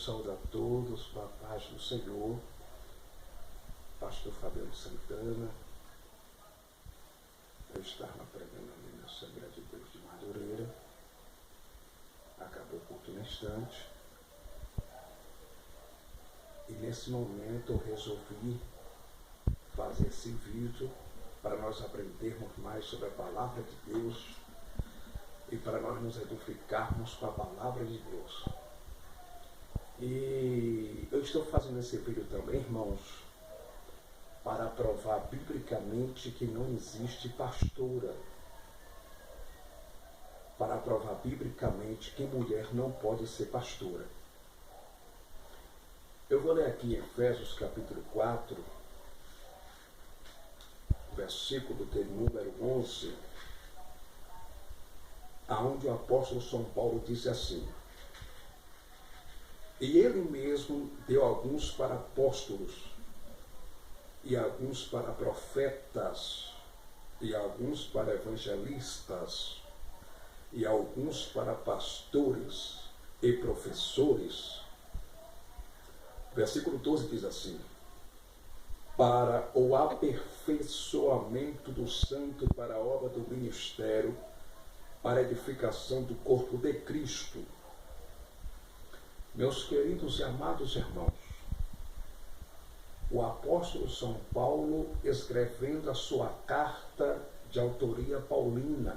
saúdo a todos com a paz do Senhor. Pastor Fabiano Santana. Eu estava pregando ali na Assembleia de Deus de Madureira. Acabou o culto no instante. E nesse momento eu resolvi fazer esse vídeo para nós aprendermos mais sobre a palavra de Deus e para nós nos edificarmos com a palavra de Deus. E eu estou fazendo esse vídeo também, irmãos, para provar biblicamente que não existe pastora. Para provar biblicamente que mulher não pode ser pastora. Eu vou ler aqui em Efésios capítulo 4, versículo de número 11, aonde o apóstolo São Paulo disse assim: e ele mesmo deu alguns para apóstolos, e alguns para profetas, e alguns para evangelistas, e alguns para pastores e professores. Versículo 12 diz assim: para o aperfeiçoamento do santo, para a obra do ministério, para a edificação do corpo de Cristo. Meus queridos e amados irmãos, o apóstolo São Paulo, escrevendo a sua carta de autoria paulina,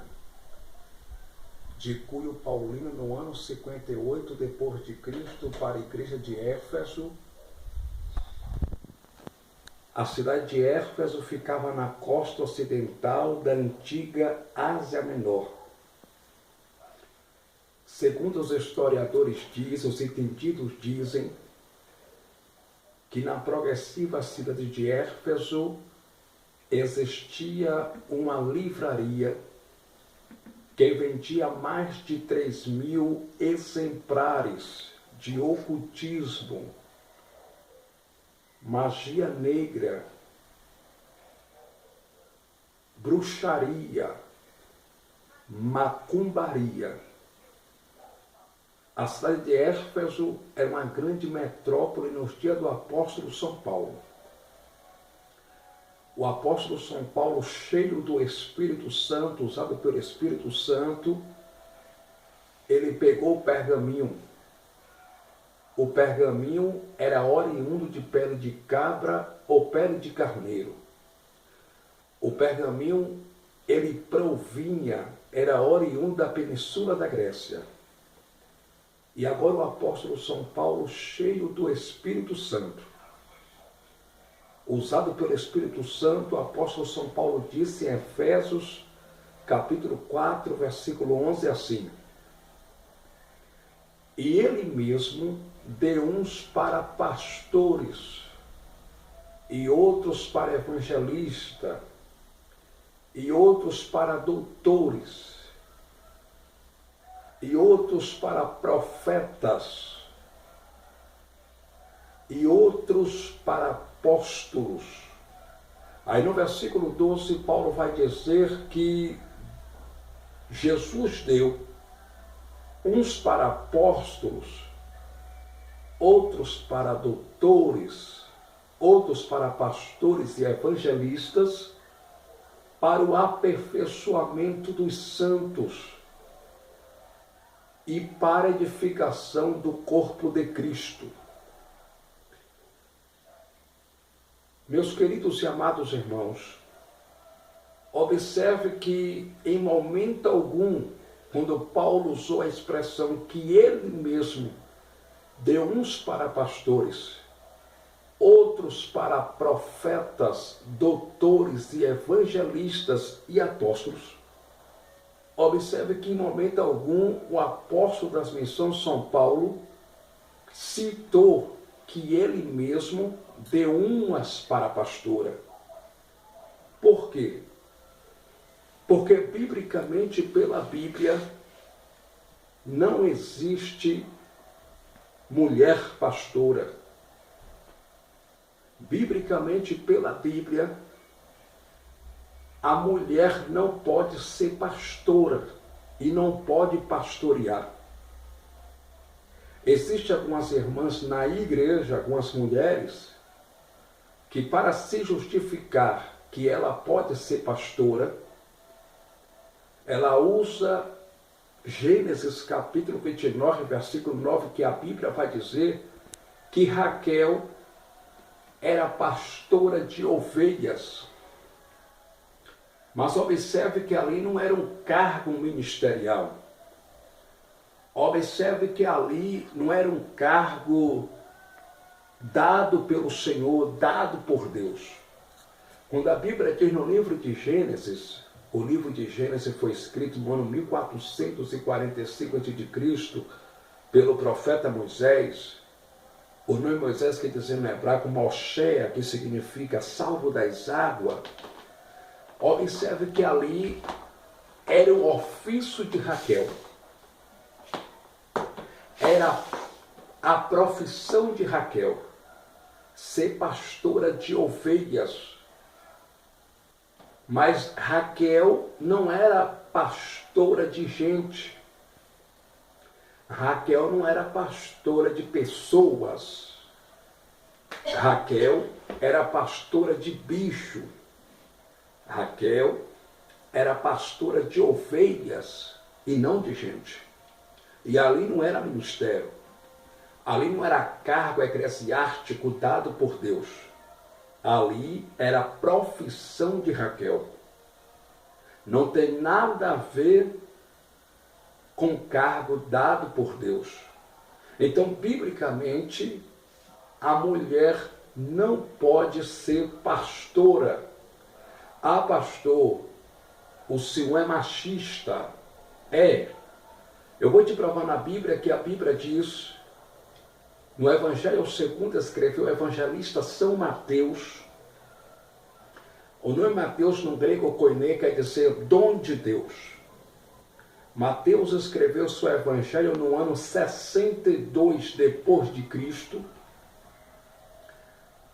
de cunho paulino no ano 58 depois de Cristo, para a igreja de Éfeso. A cidade de Éfeso ficava na costa ocidental da antiga Ásia Menor. Segundo os historiadores dizem, os entendidos dizem, que na progressiva cidade de Éfeso existia uma livraria que vendia mais de 3.000 exemplares de ocultismo, magia negra, bruxaria, macumbaria. A cidade de Éfeso era uma grande metrópole nos dias do apóstolo São Paulo. O apóstolo São Paulo, cheio do Espírito Santo, usado pelo Espírito Santo, ele pegou o pergaminho. O pergaminho era oriundo de pele de cabra ou pele de carneiro. O pergaminho, ele provinha, era oriundo da península da Grécia. E agora o apóstolo São Paulo, cheio do Espírito Santo, usado pelo Espírito Santo, o apóstolo São Paulo disse em Efésios, capítulo 4, versículo 11, assim: e ele mesmo deu uns para pastores, e outros para evangelistas, e outros para doutores, e outros para profetas, e outros para apóstolos. Aí no versículo 12, Paulo vai dizer que Jesus deu uns para apóstolos, outros para doutores, outros para pastores e evangelistas, para o aperfeiçoamento dos santos e para a edificação do corpo de Cristo. Meus queridos e amados irmãos, observe que em momento algum, quando Paulo usou a expressão que ele mesmo deu uns para pastores, outros para profetas, doutores e evangelistas e apóstolos, observe que em momento algum o apóstolo das missões São Paulo citou que ele mesmo deu umas para a pastora. Por quê? Porque biblicamente, pela Bíblia, não existe mulher pastora. Biblicamente, pela Bíblia, a mulher não pode ser pastora e não pode pastorear. Existem algumas irmãs na igreja, algumas mulheres, que para se justificar que ela pode ser pastora, ela usa Gênesis capítulo 29, versículo 9, que a Bíblia vai dizer que Raquel era pastora de ovelhas. Mas observe que ali não era um cargo ministerial. Observe que ali não era um cargo dado pelo Senhor, dado por Deus. Quando a Bíblia diz no livro de Gênesis, o livro de Gênesis foi escrito no ano 1445 a.C., pelo profeta Moisés. O nome Moisés quer dizer no hebraico Moshe, que significa salvo das águas. Observe que ali era o ofício de Raquel. Era a profissão de Raquel, ser pastora de ovelhas. Mas Raquel não era pastora de gente. Raquel não era pastora de pessoas. Raquel era pastora de bicho. Raquel era pastora de ovelhas e não de gente. E ali não era ministério. Ali não era cargo eclesiástico dado por Deus. Ali era a profissão de Raquel. Não tem nada a ver com cargo dado por Deus. Então, biblicamente, a mulher não pode ser pastora. Ah, pastor, o senhor é machista. É. Eu vou te provar na Bíblia que a Bíblia diz, no Evangelho segundo escreveu o evangelista São Mateus. O nome Mateus no grego koiné quer dizer dom de Deus. Mateus escreveu seu evangelho no ano 62 depois de Cristo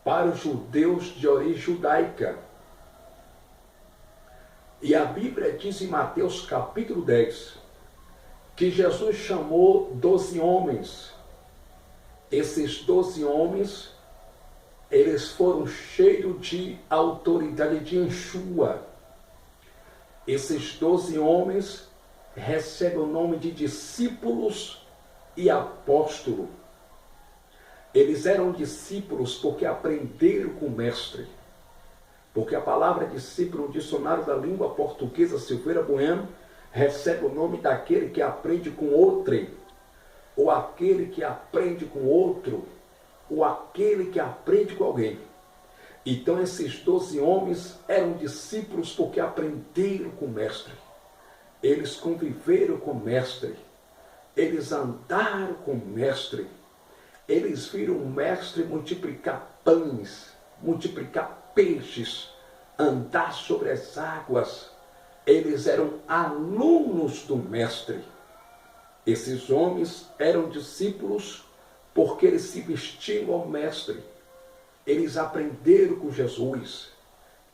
para os judeus de origem judaica. E a Bíblia diz em Mateus capítulo 10 que Jesus chamou 12 homens. Esses 12 homens, eles foram cheios de autoridade de Yeshua. Esses 12 homens recebem o nome de discípulos e apóstolos. Eles eram discípulos porque aprenderam com o mestre. Porque a palavra discípulo no dicionário da língua portuguesa Silveira Bueno recebe o nome daquele que aprende com outrem, ou aquele que aprende com outro, ou aquele que aprende com alguém. Então esses 12 homens eram discípulos porque aprenderam com o mestre. Eles conviveram com o mestre. Eles andaram com o mestre. Eles viram o mestre multiplicar pães, multiplicar peixes, andar sobre as águas. Eles eram alunos do mestre. Esses homens eram discípulos porque eles se vestiam ao mestre. Eles aprenderam com Jesus.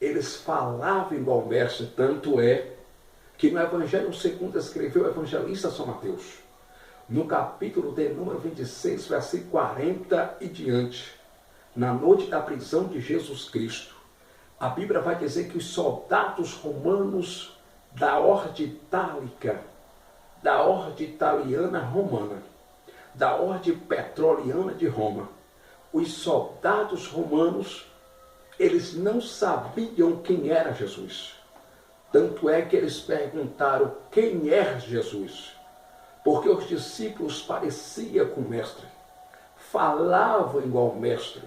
Eles falavam igual ao mestre. Tanto é que no Evangelho segundo escreveu o evangelista São Mateus, no capítulo de número 26, versículo 40 e diante, na noite da prisão de Jesus Cristo, a Bíblia vai dizer que os soldados romanos da ordem itálica, da ordem italiana romana, da ordem petroliana de Roma, os soldados romanos, eles não sabiam quem era Jesus. Tanto é que eles perguntaram quem é Jesus, porque os discípulos pareciam com o mestre, falavam igual ao mestre.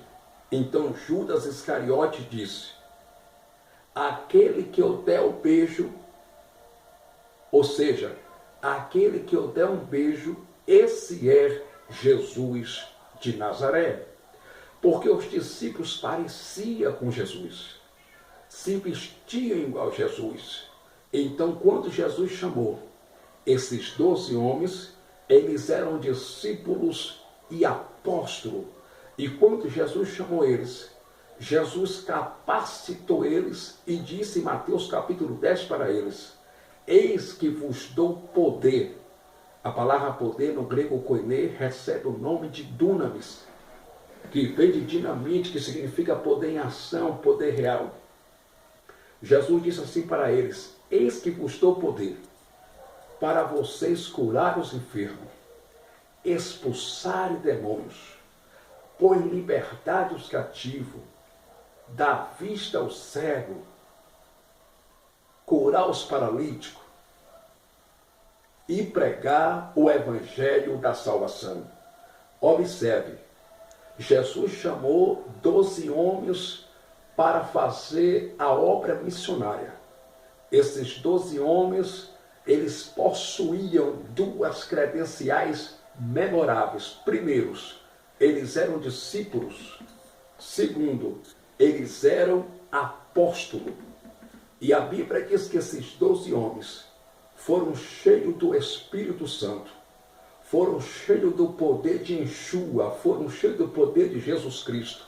Então Judas Iscariote disse, aquele que eu der o beijo, ou seja, aquele que eu der um beijo, esse é Jesus de Nazaré. Porque os discípulos pareciam com Jesus, se vestiam igual a Jesus. Então, quando Jesus chamou esses 12 homens, eles eram discípulos e apóstolos. E quando Jesus chamou eles, Jesus capacitou eles e disse em Mateus capítulo 10 para eles, eis que vos dou poder. A palavra poder no grego koine recebe o nome de dunamis, que vem de dinamite, que significa poder em ação, poder real. Jesus disse assim para eles: eis que vos dou poder para vocês curar os enfermos, expulsarem demônios, pôr em liberdade os cativos, dar vista ao cego, curar os paralíticos e pregar o evangelho da salvação. Observe, Jesus chamou 12 homens para fazer a obra missionária. Esses 12 homens, eles possuíam duas credenciais memoráveis. Primeiro, eles eram discípulos. Segundo, eles eram apóstolos. E a Bíblia diz que esses 12 homens foram cheios do Espírito Santo, foram cheios do poder de Yeshua, foram cheios do poder de Jesus Cristo,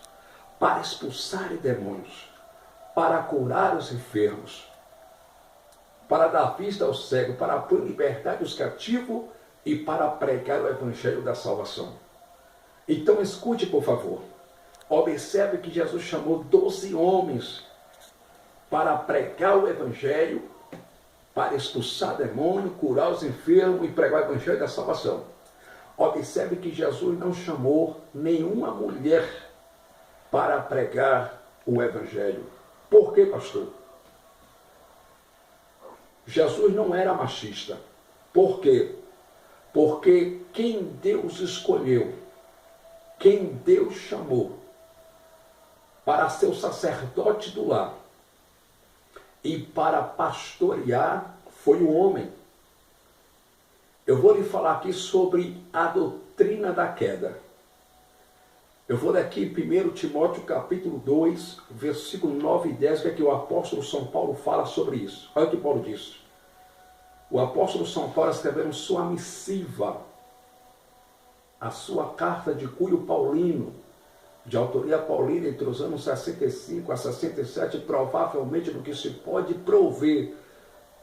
para expulsarem demônios, para curar os enfermos, para dar vista ao cego, para pôr em liberdade os cativos e para pregar o evangelho da salvação. Então escute, por favor. Observe que Jesus chamou 12 homens para pregar o evangelho, para expulsar demônio, curar os enfermos e pregar o evangelho da salvação. Observe que Jesus não chamou nenhuma mulher para pregar o evangelho. Por quê, pastor? Jesus não era machista. Por quê? Porque quem Deus escolheu, quem Deus chamou para ser o sacerdote do lar e para pastorear foi o homem. Eu vou lhe falar aqui sobre a doutrina da queda. Eu vou ler aqui 1 Timóteo capítulo 2, versículo 9 e 10, que é que o apóstolo São Paulo fala sobre isso. Olha o que Paulo diz. O apóstolo São Paulo escreveu sua missiva, a sua carta de cunho paulino, de autoria paulina entre os anos 65 a 67, provavelmente do que se pode prover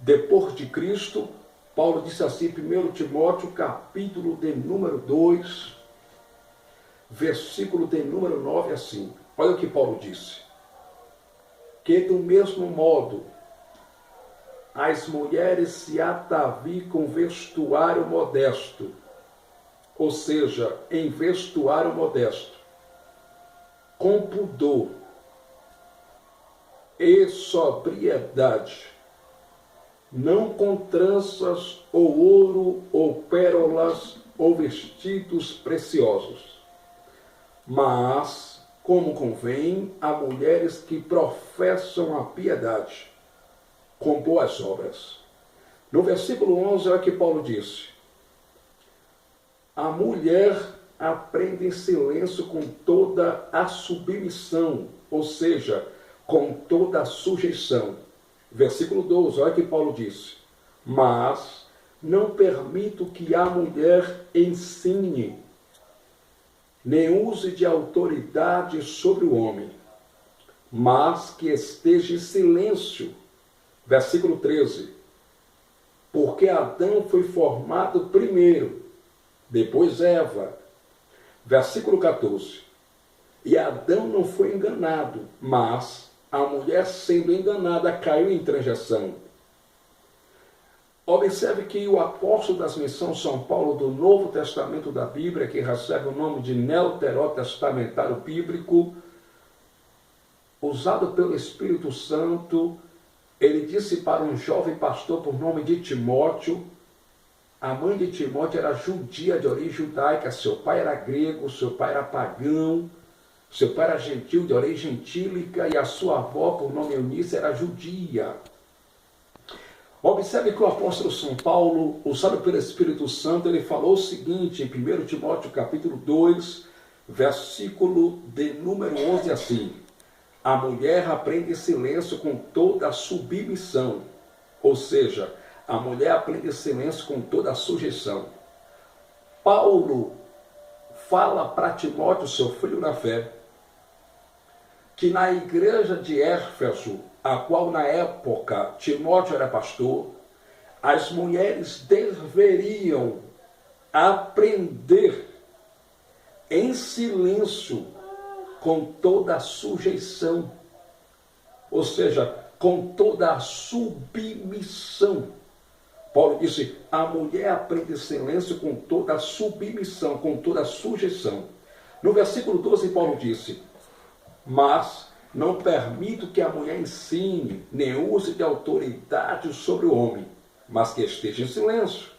depois de Cristo. Paulo disse assim, 1 Timóteo, capítulo de número 2, versículo de número 9, assim. Olha o que Paulo disse. Que do mesmo modo, as mulheres se ataviem com vestuário modesto, ou seja, em vestuário modesto, com pudor e sobriedade, não com tranças, ou ouro, ou pérolas, ou vestidos preciosos, mas, como convém, a mulheres que professam a piedade, com boas obras. No versículo 11 é que Paulo disse: a mulher aprende em silêncio com toda a submissão, ou seja, com toda a sujeição. Versículo 12, olha que Paulo disse: mas não permito que a mulher ensine, nem use de autoridade sobre o homem, mas que esteja em silêncio. Versículo 13, porque Adão foi formado primeiro, depois Eva. Versículo 14, e Adão não foi enganado, mas a mulher, sendo enganada, caiu em transgressão. Observe que o apóstolo das missões São Paulo do Novo Testamento da Bíblia, que recebe o nome de Neoterotestamentário Bíblico, usado pelo Espírito Santo, ele disse para um jovem pastor por nome de Timóteo. A mãe de Timóteo era judia, de origem judaica, seu pai era grego, seu pai era pagão, seu pai era gentil, de origem gentílica, e a sua avó, por nome Eunice, era judia. Observe que o apóstolo São Paulo, usado pelo Espírito Santo, ele falou o seguinte, em 1 Timóteo capítulo 2, versículo de número 11, assim: a mulher aprende em silêncio com toda a submissão, ou seja, a mulher aprende em silêncio com toda a sujeição. Paulo fala para Timóteo, seu filho na fé, que na igreja de Éfeso, a qual na época Timóteo era pastor, as mulheres deveriam aprender em silêncio, com toda a sujeição, ou seja, com toda a submissão. Paulo disse, a mulher aprende em silêncio com toda a submissão, com toda a sujeição. No versículo 12, Paulo disse, mas não permito que a mulher ensine, nem use de autoridade sobre o homem, mas que esteja em silêncio.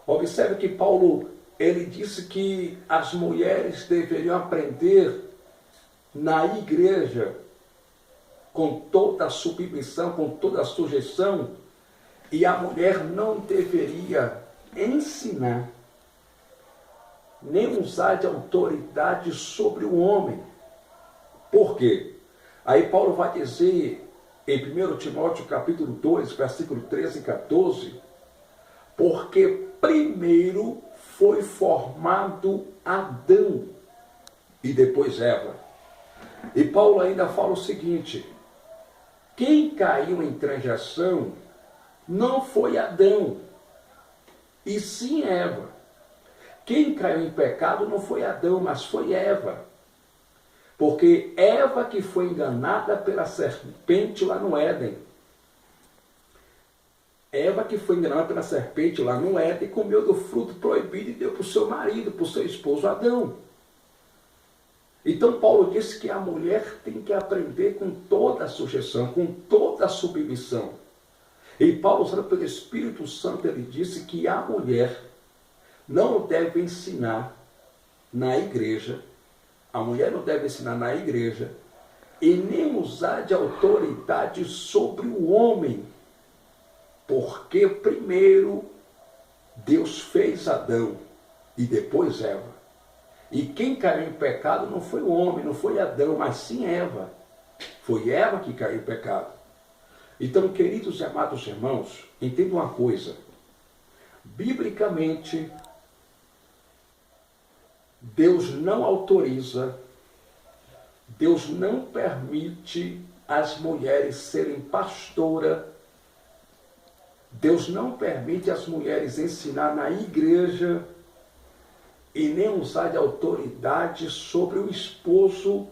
Observe que Paulo, ele disse que as mulheres deveriam aprender na igreja, com toda a submissão, com toda a sujeição, e a mulher não deveria ensinar, nem usar de autoridade sobre o homem. Por quê? Aí Paulo vai dizer, em 1 Timóteo capítulo 2, versículo 13 e 14, porque primeiro foi formado Adão e depois Eva. E Paulo ainda fala o seguinte, quem caiu em transgressão não foi Adão, e sim Eva. Quem caiu em pecado não foi Adão, mas foi Eva. Porque Eva que foi enganada pela serpente lá no Éden. Eva que foi enganada pela serpente lá no Éden, comeu do fruto proibido e deu para o seu marido, para o seu esposo Adão. Então Paulo disse que a mulher tem que aprender com toda a sujeição, com toda a submissão. E Paulo, usando pelo Espírito Santo, ele disse que a mulher não deve ensinar na igreja, a mulher não deve ensinar na igreja, e nem usar de autoridade sobre o homem, porque primeiro Deus fez Adão e depois Eva. E quem caiu em pecado não foi o homem, não foi Adão, mas sim Eva. Foi Eva que caiu em pecado. Então, queridos e amados irmãos, entendam uma coisa. Biblicamente, Deus não autoriza, Deus não permite as mulheres serem pastora, Deus não permite as mulheres ensinar na igreja e nem usar de autoridade sobre o esposo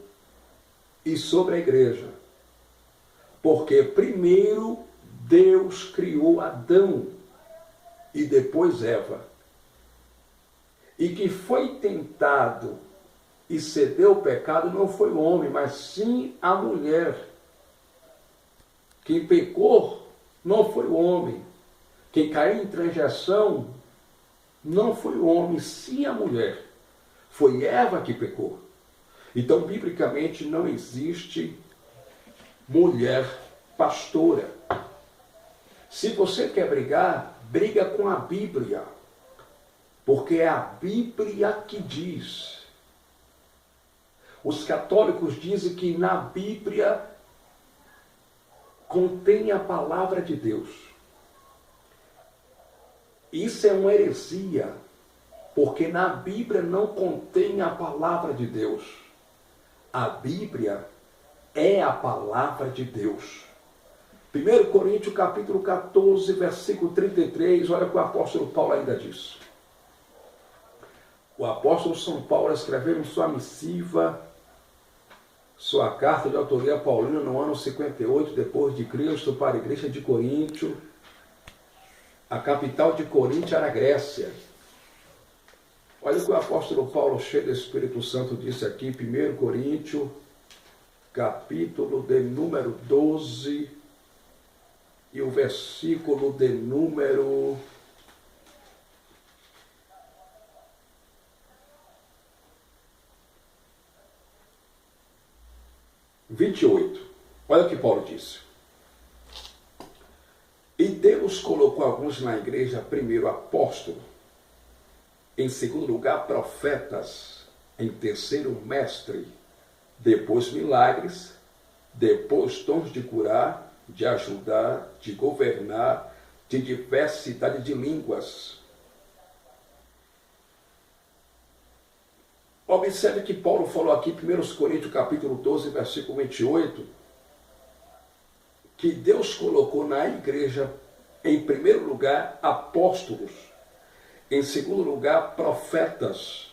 e sobre a igreja. Porque primeiro Deus criou Adão e depois Eva. E que foi tentado e cedeu o pecado não foi o homem, mas sim a mulher. Quem pecou não foi o homem. Quem caiu em transgressão não foi o homem, sim a mulher. Foi Eva que pecou. Então, biblicamente, não existe mulher pastora. Se você quer brigar, briga com a Bíblia. Porque é a Bíblia que diz. Os católicos dizem que na Bíblia contém a palavra de Deus. Isso é uma heresia, porque na Bíblia não contém a palavra de Deus. A Bíblia é a palavra de Deus. 1 Coríntios capítulo 14, versículo 33, olha o que o apóstolo Paulo ainda diz. O apóstolo São Paulo escreveu em sua missiva, sua carta de autoria paulina no ano 58 depois de Cristo para a igreja de Coríntio. A capital de Coríntio era a Grécia. Olha o que o apóstolo Paulo, cheio do Espírito Santo, disse aqui, 1 Coríntios, capítulo de número 12, e o versículo de número 28. Olha o que Paulo disse. E Deus colocou alguns na igreja, primeiro apóstolo, em segundo lugar profetas, em terceiro mestre, depois milagres, depois dons de curar, de ajudar, de governar, de diversidade de línguas. Observe que Paulo falou aqui, 1 Coríntios capítulo 12, versículo 28, que Deus colocou na igreja, em primeiro lugar, apóstolos, Em segundo lugar, profetas.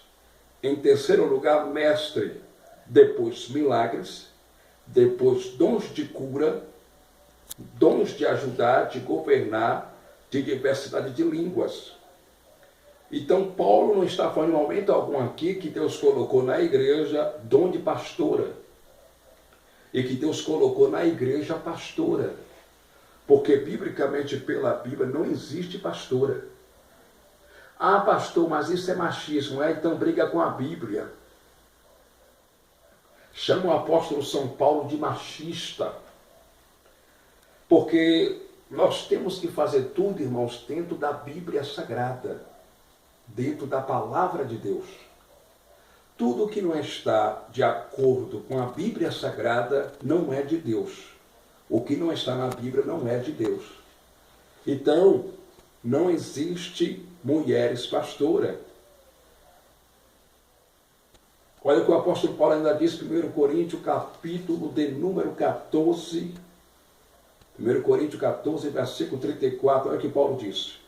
Em terceiro lugar, mestre. Depois, milagres. Depois, dons de cura, dons de ajudar, de governar, de diversidade de línguas. Então, Paulo não está falando em momento algum aqui que Deus colocou na igreja dom de pastora. E que Deus colocou na igreja pastora. Porque, biblicamente, pela Bíblia, não existe pastora. Ah, pastor, mas isso é machismo, então briga com a Bíblia. Chama o apóstolo São Paulo de machista. Porque nós temos que fazer tudo, irmãos, dentro da Bíblia Sagrada. Dentro da palavra de Deus. Tudo que não está de acordo com a Bíblia Sagrada não é de Deus. O que não está na Bíblia não é de Deus. Então, não existe mulheres pastora. Olha o que o apóstolo Paulo ainda diz, 1 Coríntios, capítulo de número 14. 1 Coríntios 14, versículo 34. Olha o que Paulo diz.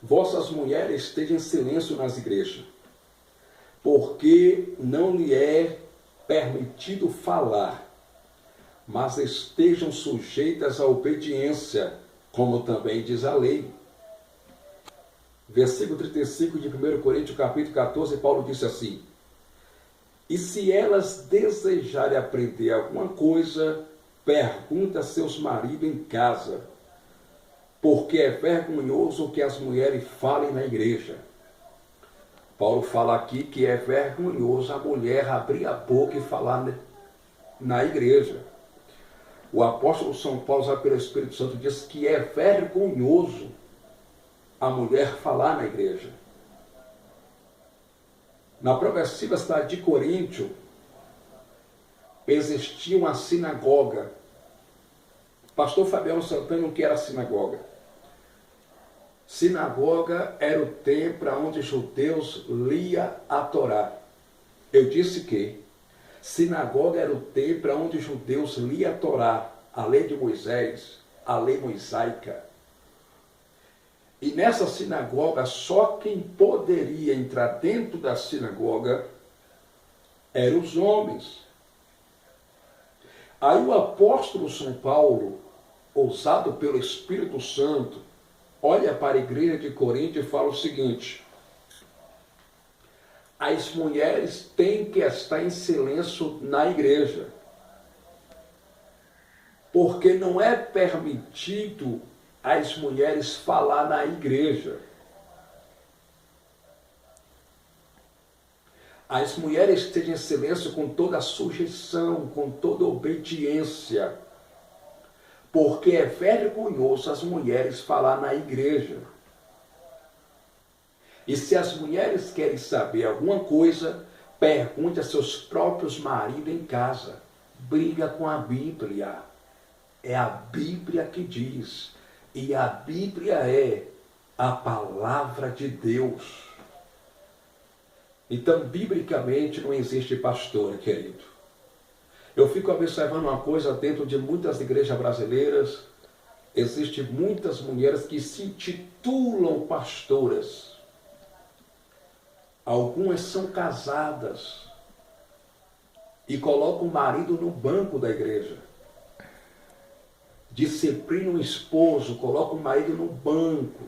Vossas mulheres estejam em silêncio nas igrejas, porque não lhe é permitido falar, mas estejam sujeitas à obediência, como também diz a lei. Versículo 35 de 1 Coríntios, capítulo 14, Paulo disse assim: e se elas desejarem aprender alguma coisa, pergunta a seus maridos em casa, porque é vergonhoso que as mulheres falem na igreja. Paulo fala aqui que é vergonhoso a mulher abrir a boca e falar na igreja. O apóstolo São Paulo, pelo Espírito Santo, diz que é vergonhoso a mulher falar na igreja. Na progressiva cidade de Coríntio, existia uma sinagoga. Pastor Fabiano Santana, o que era a sinagoga? Sinagoga era o templo onde os judeus liam a Torá. Eu disse que sinagoga era o templo onde os judeus liam a Torá, a lei de Moisés, a lei mosaica. E nessa sinagoga, só quem poderia entrar dentro da sinagoga eram os homens. Aí o apóstolo São Paulo, ousado pelo Espírito Santo, olha para a igreja de Corinto e fala o seguinte: as mulheres têm que estar em silêncio na igreja, porque não é permitido as mulheres falar na igreja. As mulheres estejam em silêncio com toda a sujeição, com toda a obediência, porque é vergonhoso as mulheres falar na igreja. E se as mulheres querem saber alguma coisa, pergunte a seus próprios maridos em casa. Briga com a Bíblia. É a Bíblia que diz. E a Bíblia é a palavra de Deus. Então, biblicamente, não existe pastor, querido. Eu fico observando uma coisa dentro de muitas igrejas brasileiras. Existem muitas mulheres que se intitulam pastoras. Algumas são casadas e colocam o marido no banco da igreja. Disciplinam o esposo, colocam o marido no banco.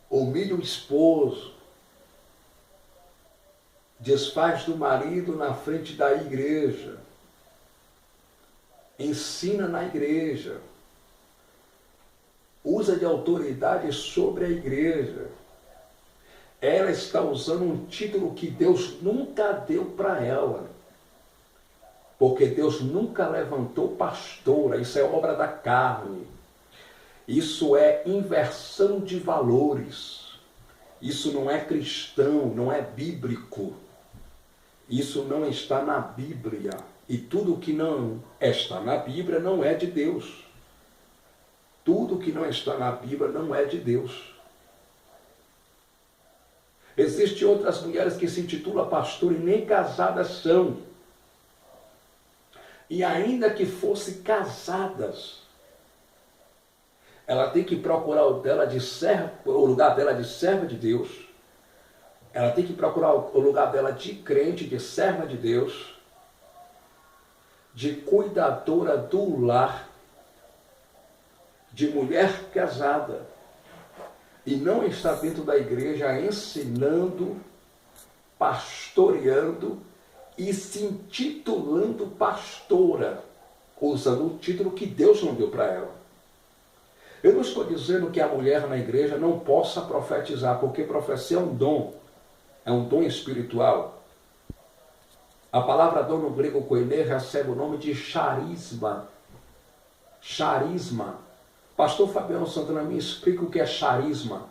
Humilha o esposo. Desfaz do marido na frente da igreja. Ensina na igreja. Usa de autoridade sobre a igreja. Ela está usando um título que Deus nunca deu para ela. Porque Deus nunca levantou pastora. Isso é obra da carne. Isso é inversão de valores. Isso não é cristão, não é bíblico. Isso não está na Bíblia. E tudo que não está na Bíblia não é de Deus. Tudo que não está na Bíblia não é de Deus. Existem outras mulheres que se intitulam pastor e nem casadas são. E ainda que fossem casadas, ela tem que procurar o lugar dela de serva de Deus, ela tem que procurar o lugar dela de crente, de serva de Deus, de cuidadora do lar, de mulher casada, e não está dentro da igreja ensinando, pastoreando e se intitulando pastora, usando o título que Deus não deu para ela. Eu não estou dizendo que a mulher na igreja não possa profetizar, porque profecia é um dom espiritual. A palavra dom no grego koine recebe o nome de charisma. Charisma. Pastor Fabiano Santana, me explica o que é charisma.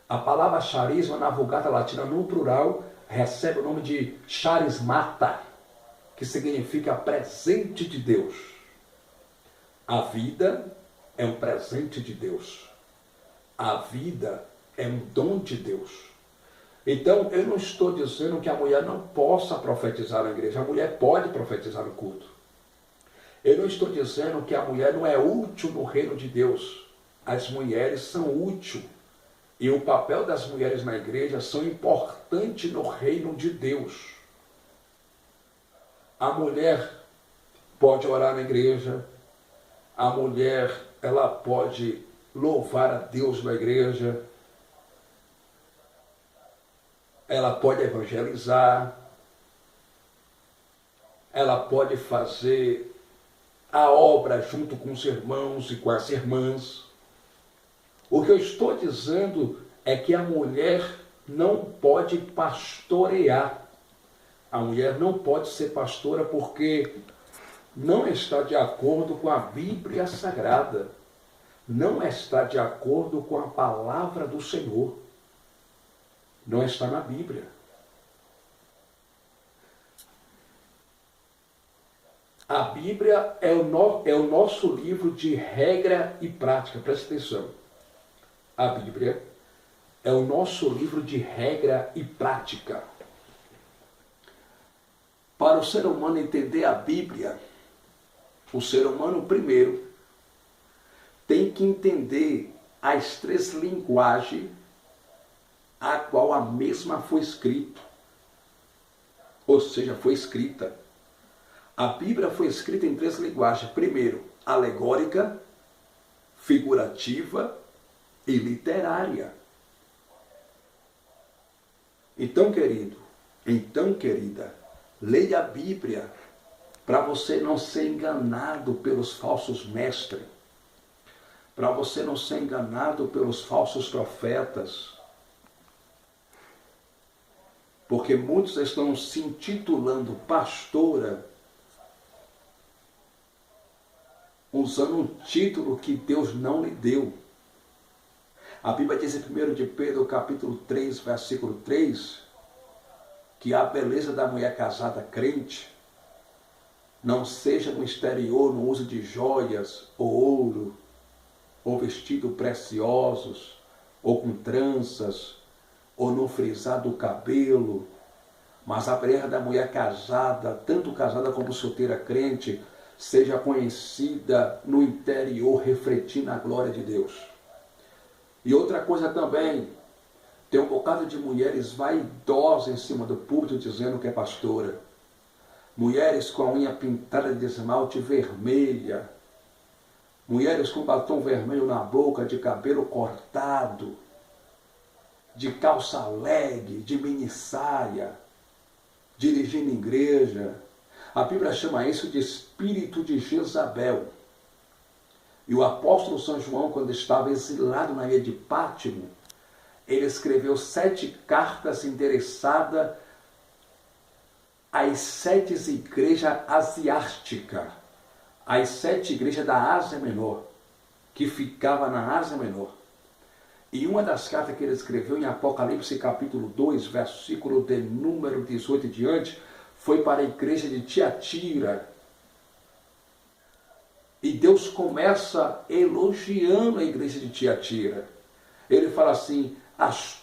A palavra charisma na Vulgata Latina, no plural, recebe o nome de charismata, que significa presente de Deus. A vida é um presente de Deus. A vida é um dom de Deus. Então, eu não estou dizendo que a mulher não possa profetizar na igreja. A mulher pode profetizar no culto. Eu não estou dizendo que a mulher não é útil no reino de Deus. As mulheres são úteis. E o papel das mulheres na igreja são importantes no reino de Deus. A mulher pode orar na igreja. A mulher, ela pode louvar a Deus na igreja. Ela pode evangelizar. Ela pode fazer a obra junto com os irmãos e com as irmãs. O que eu estou dizendo é que a mulher não pode pastorear. A mulher não pode ser pastora porque não está de acordo com a Bíblia Sagrada. Não está de acordo com a palavra do Senhor. Não está na Bíblia. A Bíblia é o nosso livro de regra e prática. Preste atenção. A Bíblia é o nosso livro de regra e prática. Para o ser humano entender a Bíblia, o ser humano primeiro tem que entender as três linguagens a qual a mesma foi escrita. Ou seja, foi escrita. A Bíblia foi escrita em três linguagens. Primeiro, alegórica, figurativa e literária. Então, querido, querida, leia a Bíblia para você não ser enganado pelos falsos mestres, para você não ser enganado pelos falsos profetas, porque muitos estão se intitulando pastora, usando um título que Deus não lhe deu. A Bíblia diz em 1 de Pedro, capítulo 3, versículo 3, que a beleza da mulher casada crente não seja no exterior, no uso de joias, ou ouro, ou vestidos preciosos, ou com tranças, ou no frisar do cabelo, mas a beleza da mulher casada, tanto casada como solteira crente, seja conhecida no interior, refletindo a glória de Deus. E outra coisa também, tem um bocado de mulheres vaidosas em cima do púlpito dizendo que é pastora. Mulheres com a unha pintada de esmalte vermelha. Mulheres com batom vermelho na boca, de cabelo cortado, de calça leg, de mini saia, dirigindo igreja. A Bíblia chama isso de espírito de Jezabel. E o apóstolo São João, quando estava exilado na ilha de Pátimo, ele escreveu 7 cartas endereçadas às 7 igrejas asiáticas, às 7 igrejas da Ásia Menor, que ficava na Ásia Menor. E uma das cartas que ele escreveu em Apocalipse capítulo 2, versículo de número 18 e diante, foi para a igreja de Tiatira. E Deus começa elogiando a igreja de Tiatira. Ele fala assim: as